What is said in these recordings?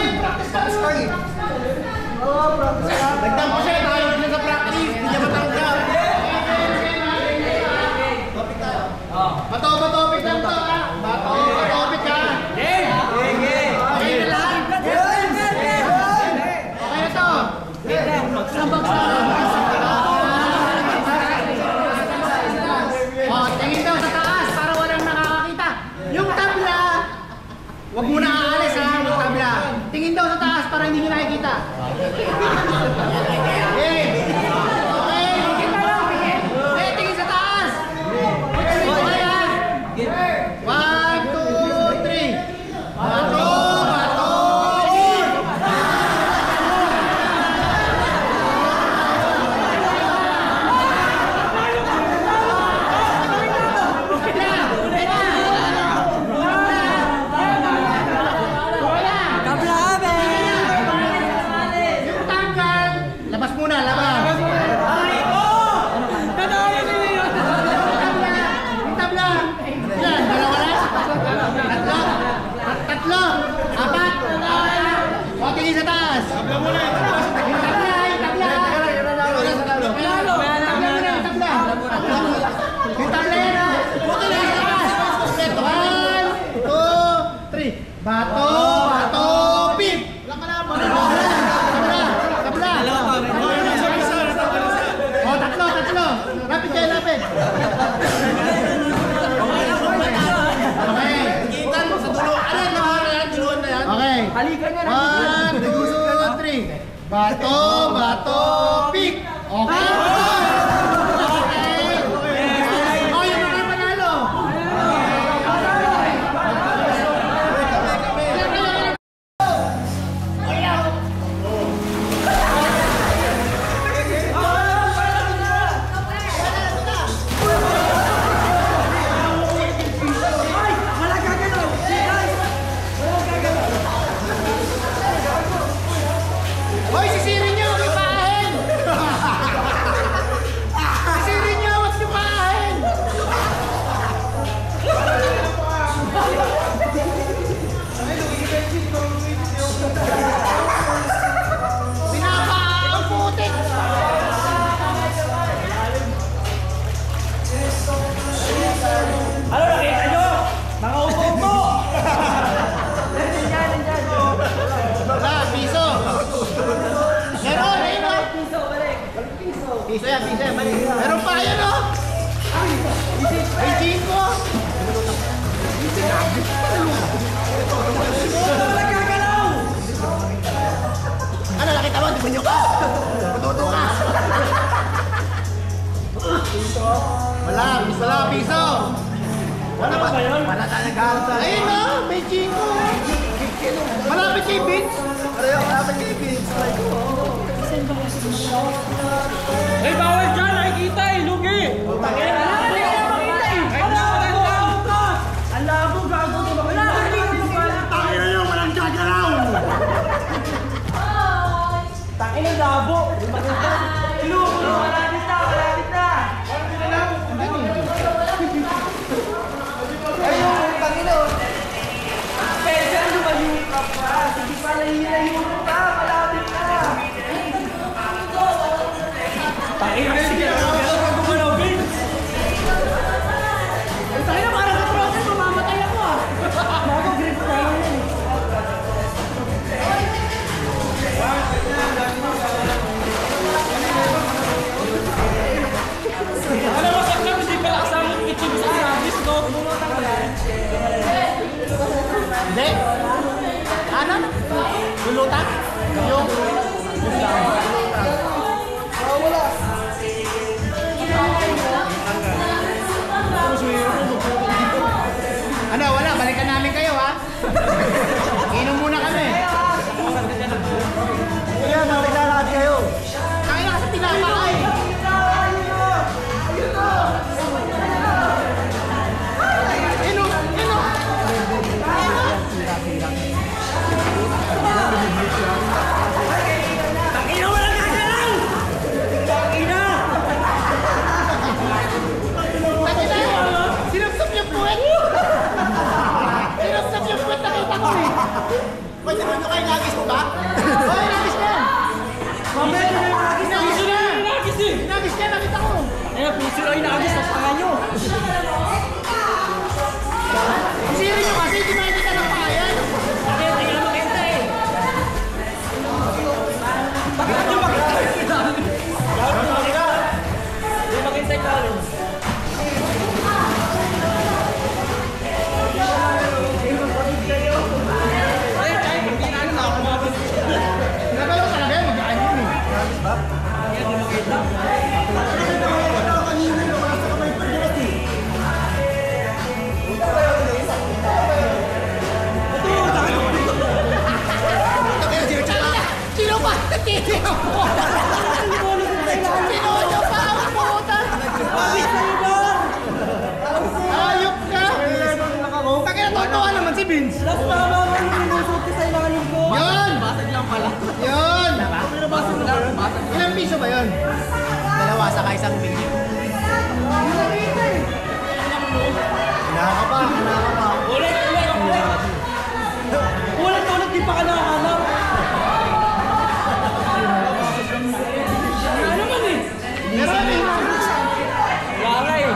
Practice ka eh. Oo, practice ka. Nagtampo siya, tayo siya sa practice. Hindi niya matanggap. Topik tayo. Bato, topik lang to ha. Bato, topik ka. Okay na lahat. Okay na to. Sabak sa tingin daw sa taas para walang nakakakita. Yung tabla, wag mo na aalis ha, yung tabla. Tingin daw sa taas para hindi nyo nakikita. Tingin sa taas. Okay ha. 1, 2, 3. Bato. Bato, pip! Tabla! Oh, tatlo! Lapit kayo, lapit! Okay. Itan mo sa dulo. Ano yan? Duluan na yan? Okay. Halika niya na. 1, 2, 3. Bato, pip! Okay? Piso yan, balik. Meron pa yan o! May 5! Ano, nakita mo? Demonyo ka! Matuto ka! Wala, piso! Wala ba yun? Wala talaga. Ayun o, may 5! Malapit kay Vince! Malapit kay Vince! Hey, bawal dyan! Nakikita eh! Lugi! Wala ka makita eh! Ang labo, gago! Wala ka makita! Tayo nyo, walang gagalaw! Takin ang labo! Lugi! Malapit na! Ayun, tangino! Pwede ano ba yung kapwa? Sige pala hila-hilo ka! Malapit na! Takin na sige! Ang gumalaw, Vince! Ang takin na parang ka-process, mamamatay ako ah! Bago grip na yun eh! Ano ba sa kami? Hindi pala kasama yung kitchen sa service, no? Hindi? Ano? Lulutak? Yung? Wala. Ano? Wala. Balikan namin kayo ha? Inom muna kami. Kaya nakilala kayo. Kaya kasi pinapakay. Tangina, wala ba tinulog kayo? Nagis mo ba? Oo, nagis ka! Mamaya na yung agis. Nagis na! Nagis eh! Nagis ka, nakita ko! Eh, puso lang yung nagis. Papangan nyo. Siri nyo kasi, hindi makikita ng payan! Bakit? Tingnan mo kita eh. Bakit nyo makita? Bakit nyo makita? Hindi makita yung lalo. Nagalaw talaga yun, mag-aan yun eh. Hindi makita. Sino ba? Sino po? Sino pa ang puta? Ayop ka! Takina, totoo naman si Vince. Last tama nga yung minusot sa ilalim ko. Yun! Basag lang pala. Yun! Basag lang. Basag. Ilang piso ba yun? Dalawa, saka isang mili. Nakaka pa. Ulit. Ulit, di pa ka nakahanap. Ano naman eh? Meron eh. Wala eh.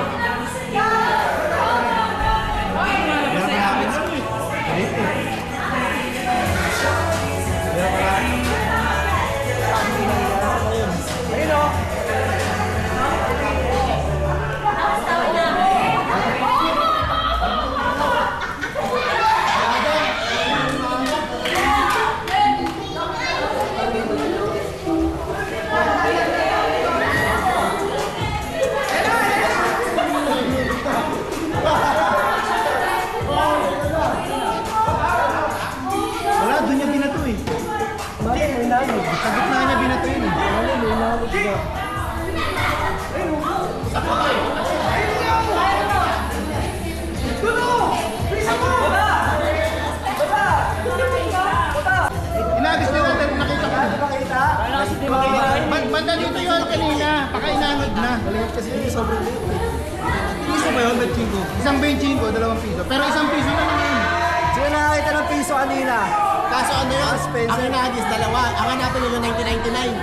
Ayun o. Wala, doon niya binato eh. Bakit may nalo? Sa gitna niya binato yun eh. May nalo siya. Inagis niya natin, nakita ko. Wala kasi di makita. Banda dito yun kanina, pakainanod na. Maliit kasi yun, sobrang liit. Piso ba yun, 25? Isang 25, 2 piso. Pero isang piso na lang yun. Sino nakakita ng piso kanina? Kaso ano yun? Spencer. Ang inagis, dalawa. Ang hanapin nyo 1999.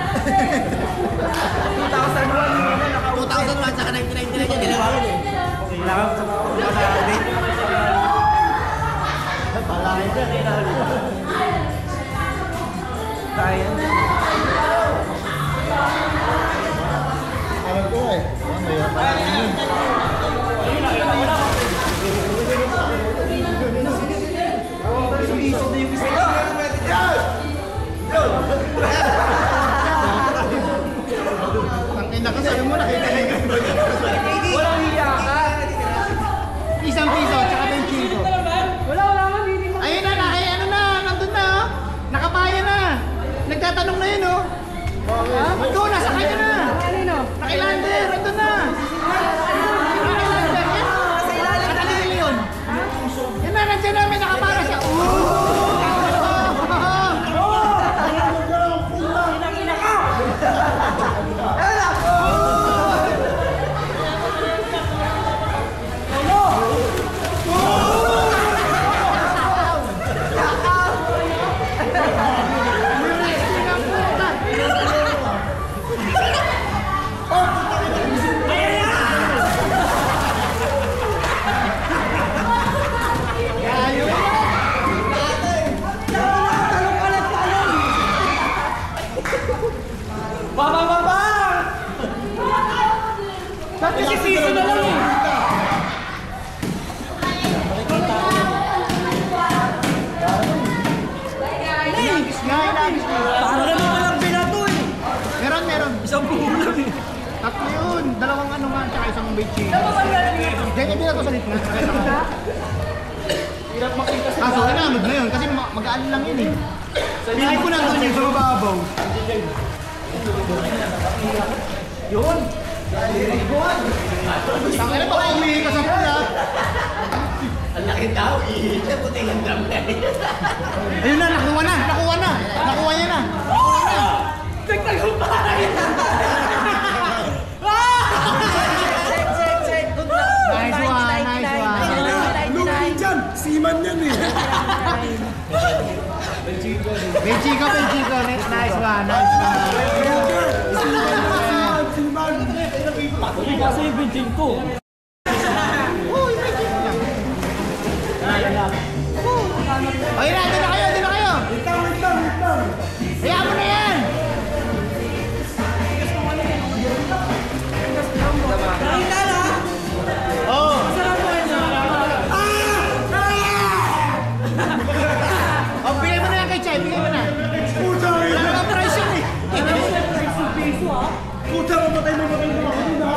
2001 yun, 2001 saka 1999 yun. Dalawa yun eh. kailangan sa date. Palaki dyan. Kaya. Alam ko eh. Tangkin na ka, sabi mo nakita na yung Walang hiya ka. isang piso, tsaka 25. Wala nga, hindi mo. Ayun na, ano na, nandun na oh. Nakapaya na. Nagtatanong na yun oh. Doon, nasa kanya na. Nakilander, nandun na. Nakilander, yan. Nakalili yun. Yan na, nandiyan namin, nakapara siya. Ba't kasi piso na lang eh? Para naman walang binato eh. Meron. Isang bulan eh. Tatlo yun. Dalawang ano nga, tsaka isang bechi. Diyan yung binato sa litna. Hirap makita sa Kaso, inanod na yun. Kasi mag-aano lang yun eh. Pili ko nandun yung sa mababaw. Yun. Tangina pa, umihi ka sa pula. Ang laki tao, ihihiya ko tingin dami. Ayun na, nakuha na. Nakuha niya na. Nagtagal pa rin. Nice one. Lugi dyan, seaman yan eh. Benchico. Nice one. Kasi yung binching ko. Okay na, doon na kayo. Hayaan mo na yan. Oh. Oh, bigay mo na yan kay Chay, bigay mo na. Wala naman price yun eh. Puta, mamatay mo ako dun ha.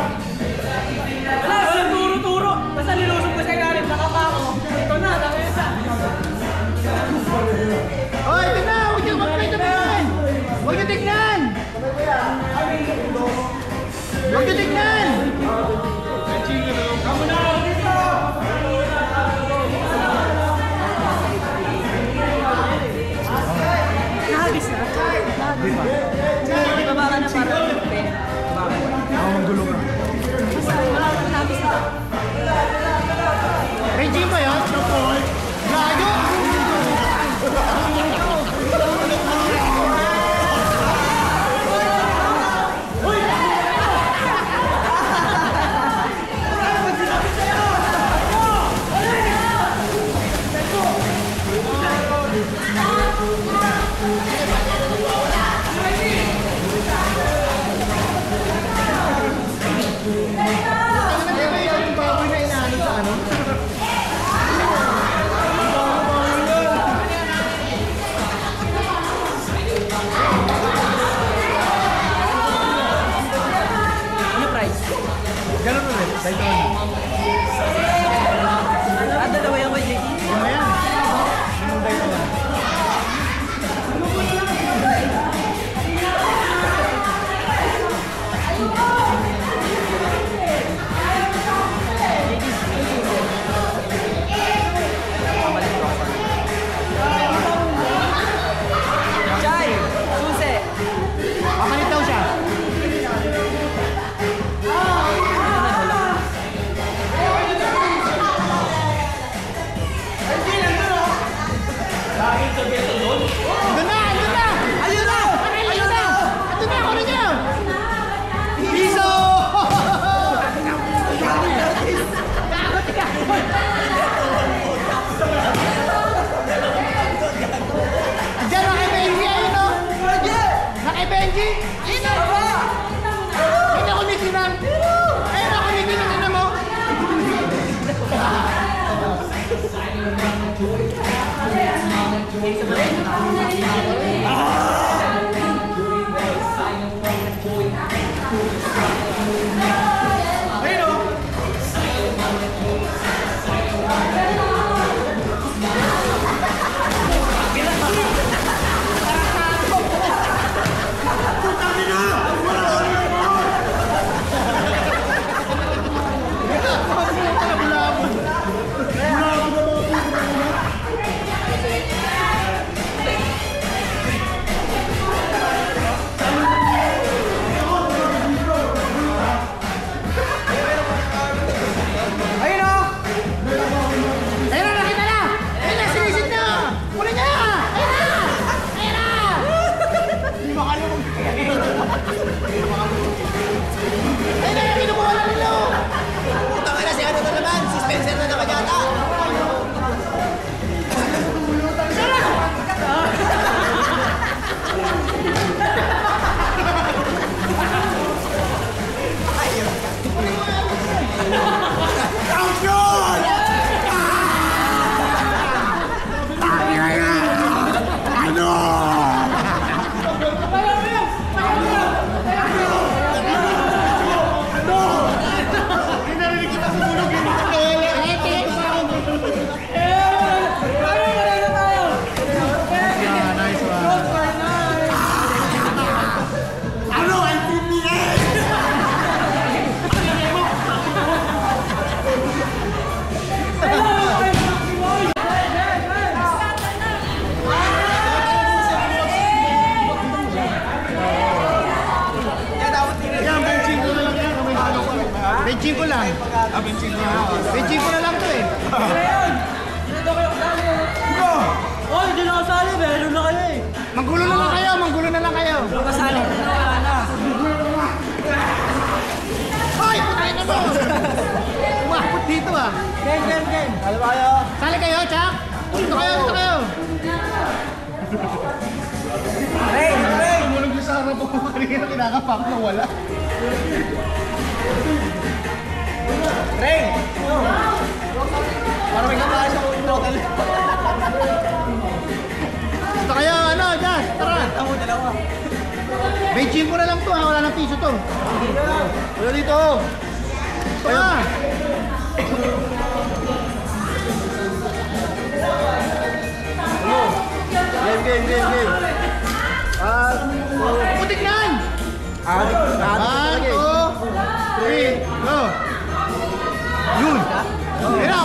Wala, walang turo-turo. Basta nilusog ko sa ilalim, nakapa ako. Ito na, nakita. Oh, ito na, huwag niyo mag-play ito naman. Huwag niyo tignan. Nahagis na? Baba ka na para pen. Ako maggulo ka. Wala ka nahagis na. Regime ba yan? Gago! Ganun ulit, dahil Dalawa yung kay JT. ano yan? Ganun dahil Chay! Susi! makalit daw siya. Andun na! Ayun na! Andun na! Ano niya? Piso! Andiyan na kay Benji! Ayun o! Na kay Benji! Ayun na! Ayun ako nitinan! Ayun ako nitinan! Ano mo? Ayun o! Ayun na! Nakita na! Ayun na! Sinisid na! Muna niya! Ayun na! Ayun na! Hindi makalumog. Ayun na! Kinukuha na nila! Putang ina, si ano na naman? Si Spencer na naman yata. Manggulo na lang kayo, manggulo na lang kayo. Kasali na wala na. Hoy, putahin na mo! Umabot dito ah. Game. Alam ba kayo? Sali kayo, Chak. Dito kayo. Ray! Tumunog yung sa harap ko kanina kinakapak na wala. Ray! Para may kapakain sa kong total. Dito kayo, Jazz, tara. Tamo, dalawa. Benching ko na lang to ha, wala nang piso to. Wala dito. Tara. Game. Putik nan! Adik. 1, 2, 3, go! Yun! Okay na!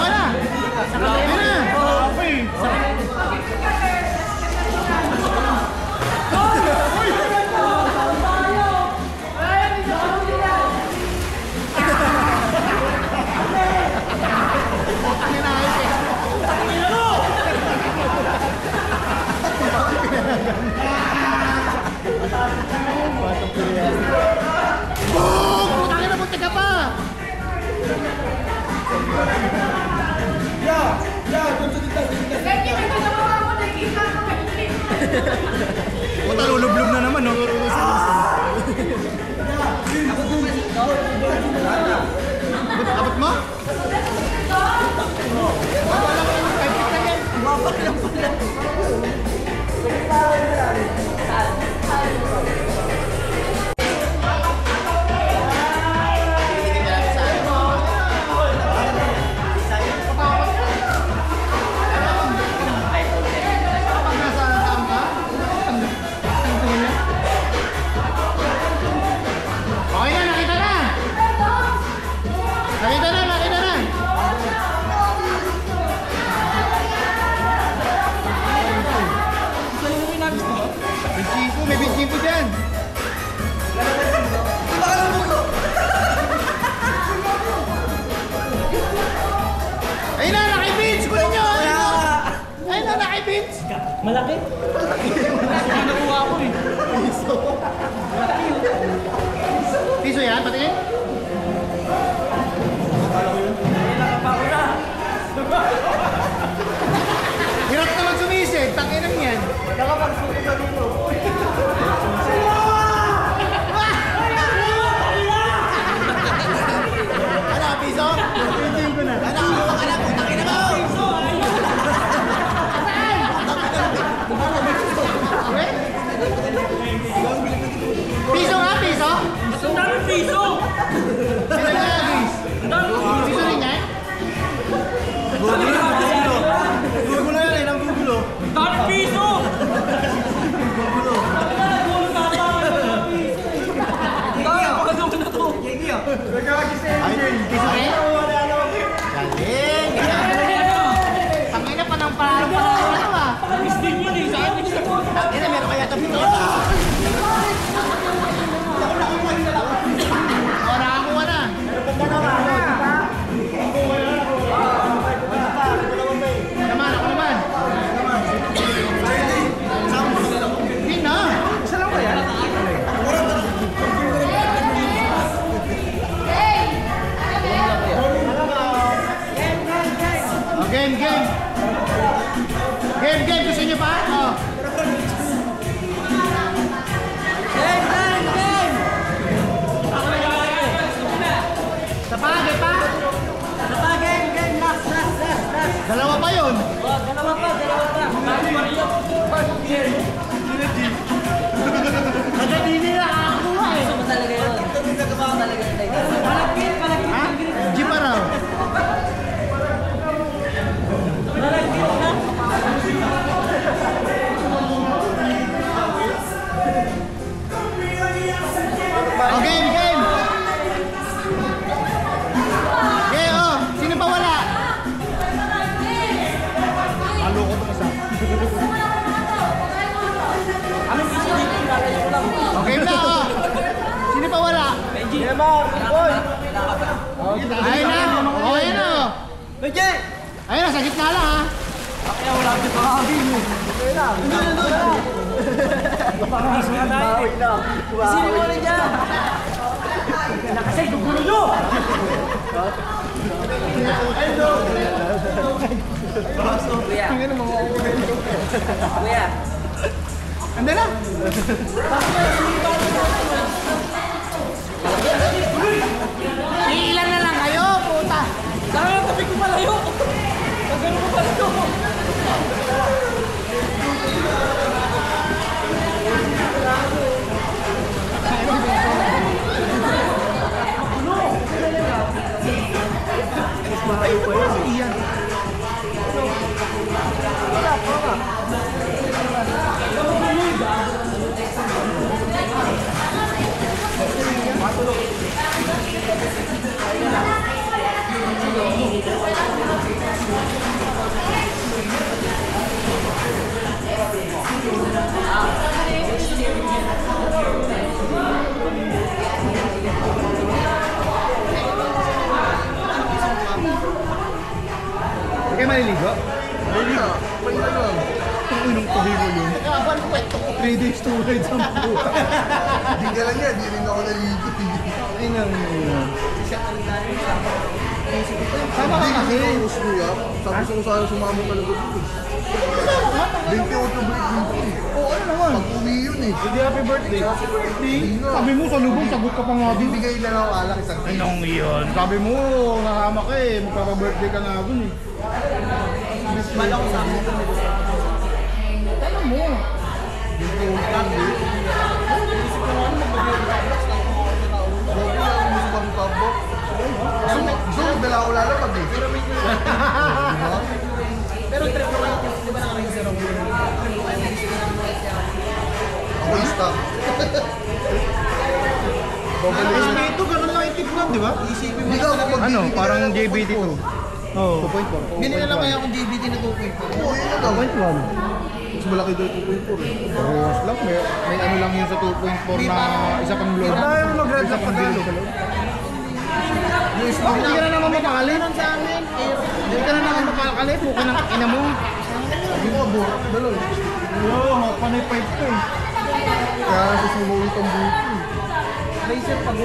Putangin na, punta ka pa! Puta, lulublob na naman, no? Abot mo? May benching ko dyan. Ayun na, naki-bench! Kunin nyo! Ayun na, naki-bench! Malaki? Malaki nakuha ko eh. Piso yan, patingin? Hirap naman sumisig, takinan yan. Nakapagsulit sa dito. Ano, piso? Benching ko na. Piso nga, piso? Ang dami piso! Sino nga, guys? Piso rin yan? Gugulo yan eh, ng gugulo. Ang dami piso! Piso rin? Galing! Tangin na pa ng parang ah. Miss din yun eh. Saan din siya? Tangin na, meron kaya ito piso. O, nakakuha na. Naman, ako naman. Hindi na. Isa lang ba yan? O, game. Game, gusto nyo pa? O. Sapagay pa? Game. Last. Dalawa pa yun. Dalawa pa. Agad hindi na nakakuha eh. Gusto mo talaga yun? Palagkit. Ha? Jeep pa raw. Palagkit na. O, game. Okay, oh. Sino pa wala? Halo ko ito kasi. Okay na, oh. Sino pa wala? Demar, boy! Ayun na. Oh, ayun na, oh. Benji! Ayun na, sa gitna lang, ha. Kaya wala ka pa kami mo. Okay lang. Bawi lang. Sino mo rin dyan? Nakasay, gugulo nyo! Kuya. Kuya. Anda na! Ilan na lang kayo, puta! Saan ang tabi ko malayo? Pagano ko palayo? Kayo maliligo? Maliligo. Maliligo. Kung inong tabi mo yun. 3 days, 2 nights ang puta. Hindi ka lang yan, hindi rin ako naliligo. Ay nang sama ka kasi. Sabi ko sana sumama ka na gabi. 28 break dito eh. Oo, ano naman? Pag-uwi yun eh. Hindi, happy birthday. Sabi mo sa lubong, sagot ka pa nga din. Bibigay lang ako alak isang Ay nang iyon. Sabi mo, nakama ka eh. Magpapa-birthday ka na dun eh. Bala ko sa amin. Ano mo? Zoom, dala ako lalapag eh. Pero trip naman yung di ba naka-racer ako? Ako yung stop. Ito, ganun lang itip lang, di ba? Hindi ka ako mag- Ano, parang JBT to. Oo. 2.4. Binili lang kaya akong DVD na 2.4. Oo, yun na daw. 2.1. Mas malaki daw 2.4 eh. Parehas lang. May ano lang yun sa 2.4 na isa pang load. Tayo mag-red Isa lang pang Tagalog. load. Hindi ka na naman mapakali. Sa amin, Hindi ka na naman mapakali. Buka ng ina mo. Hindi ko burak. Dalaw. Oo, panay 5 ko eh. Kaya nasusumo itong buko eh. racer pag